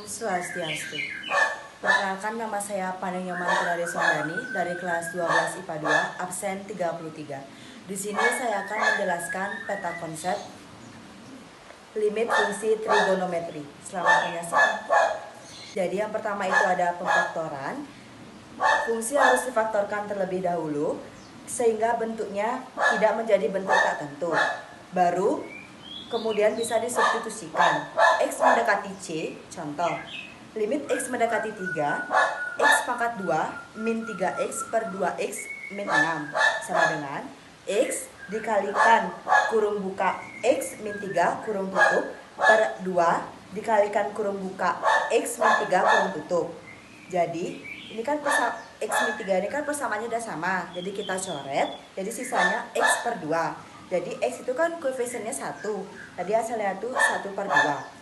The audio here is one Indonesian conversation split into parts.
Swastiastu. Perkenalkan, nama saya Panenyoman Purari Sondani dari kelas 12 IPA 2, absen 33. Di sini saya akan menjelaskan peta konsep limit fungsi trigonometri. Selamat menyaksikan. Jadi yang pertama itu ada pemfaktoran. Fungsi harus difaktorkan terlebih dahulu sehingga bentuknya tidak menjadi bentuk tak tentu. Baru kemudian bisa disubstitusikan. X mendekati C, contoh. Limit X mendekati 3, X pangkat 2 min 3X per 2X min 6 sama dengan X dikalikan kurung buka X min 3 kurung tutup per 2 dikalikan kurung buka X min 3 kurung tutup. Jadi ini kan X min 3 ini kan persamaannya udah sama, jadi kita coret, jadi sisanya X per 2. Jadi X itu kan koefisiennya 1, tadi hasilnya itu 1 per 2.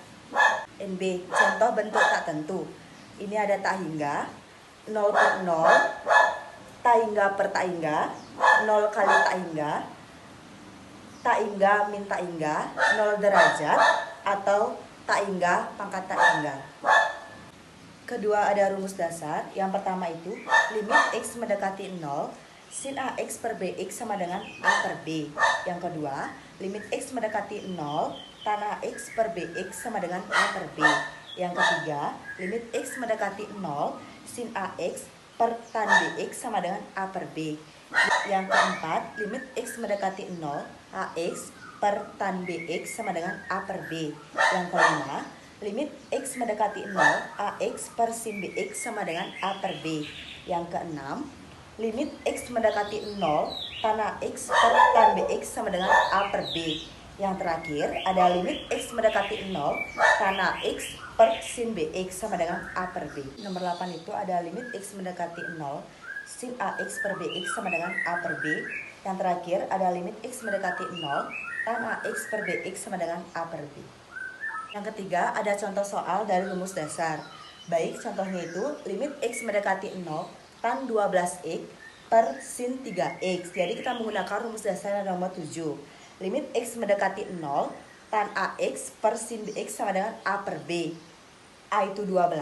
NB, contoh bentuk tak tentu. Ini ada tak hingga, 0 per 0, tak hingga per tak hingga, 0 kali tak hingga min tak hingga, 0 derajat, atau tak hingga pangkat tak hingga. Kedua ada rumus dasar. Yang pertama itu limit X mendekati 0, sin AX per BX sama dengan A per B. Yang kedua, limit X mendekati 0, tan AX per BX sama dengan A per B. Yang ketiga, limit X mendekati 0, sin AX per tan BX sama dengan A per B. Yang keempat, limit X mendekati 0, AX per tan BX sama dengan A per B. Yang kelima, limit X mendekati 0, AX per sin BX sama dengan A per B. Yang keenam, limit X mendekati 0, tan AX per tan BX sama dengan A per B. Yang terakhir, ada limit X mendekati 0, tan AX per sin BX sama dengan A per B. Nomor 8 itu ada limit X mendekati 0, sin AX per BX sama dengan A per B. Yang terakhir, ada limit X mendekati 0, tan AX per BX sama dengan A per B. Yang ketiga, ada contoh soal dari rumus dasar. Baik, contohnya itu limit X mendekati 0, tan 12X per sin 3X. Jadi kita menggunakan rumus dasar yang nomor 7. Limit X mendekati 0, tan AX per sin BX sama dengan A per B. A itu 12,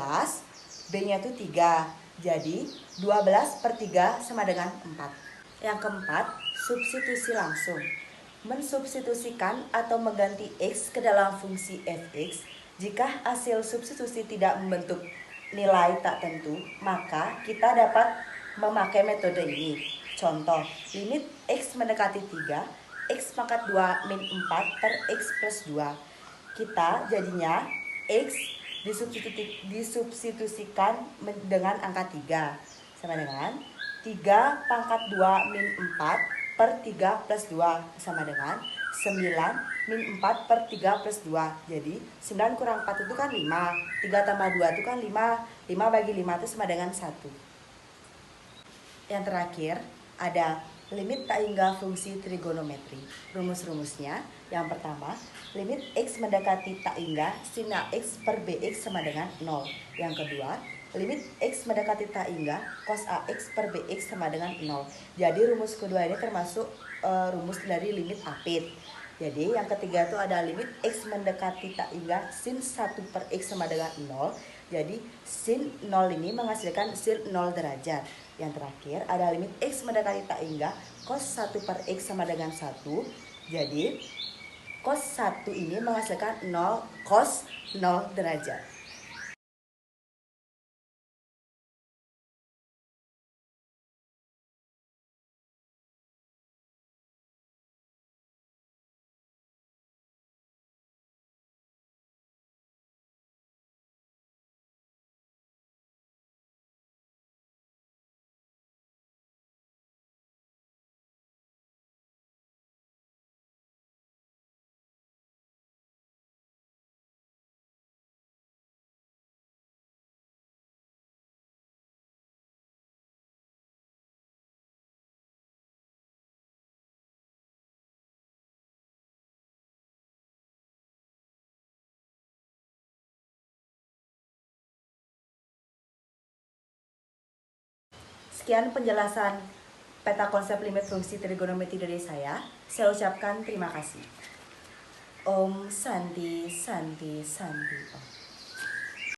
B-nya itu 3. Jadi 12 per 3 sama dengan 4. Yang keempat, substitusi langsung. Mensubstitusikan atau mengganti X ke dalam fungsi fx. Jika hasil substitusi tidak membentuk nilai tak tentu, maka kita dapat memakai metode ini. Contoh, limit X mendekati 3, X pangkat 2 min 4 per X plus 2. Kita jadinya X disubstitusikan dengan angka 3. Sama dengan 3 pangkat 2 min 4 per 3 plus 2. Sama dengan 9 min 4 per 3 plus 2. Jadi 9 kurang 4 itu kan 5. 3 tambah 2 itu kan 5. 5 bagi 5 itu sama dengan 1. Yang terakhir ada limit tak hingga fungsi trigonometri. Rumus-rumusnya, yang pertama, limit X mendekati tak hingga sin AX per BX sama dengan 0. Yang kedua, limit X mendekati tak hingga cos AX per BX sama dengan 0. Jadi rumus kedua ini termasuk rumus dari limit apit. Jadi yang ketiga itu ada limit X mendekati tak hingga sin 1 per X sama dengan 0. Jadi sin 0 ini menghasilkan sin 0 derajat. Yang terakhir ada limit X mendekati tak hingga cos 1 per X sama dengan 1. Jadi cos 1 ini menghasilkan 0 cos 0 derajat. Sekian penjelasan peta konsep limit fungsi trigonometri dari saya. Saya ucapkan terima kasih. Om Santi Santi Santi Om.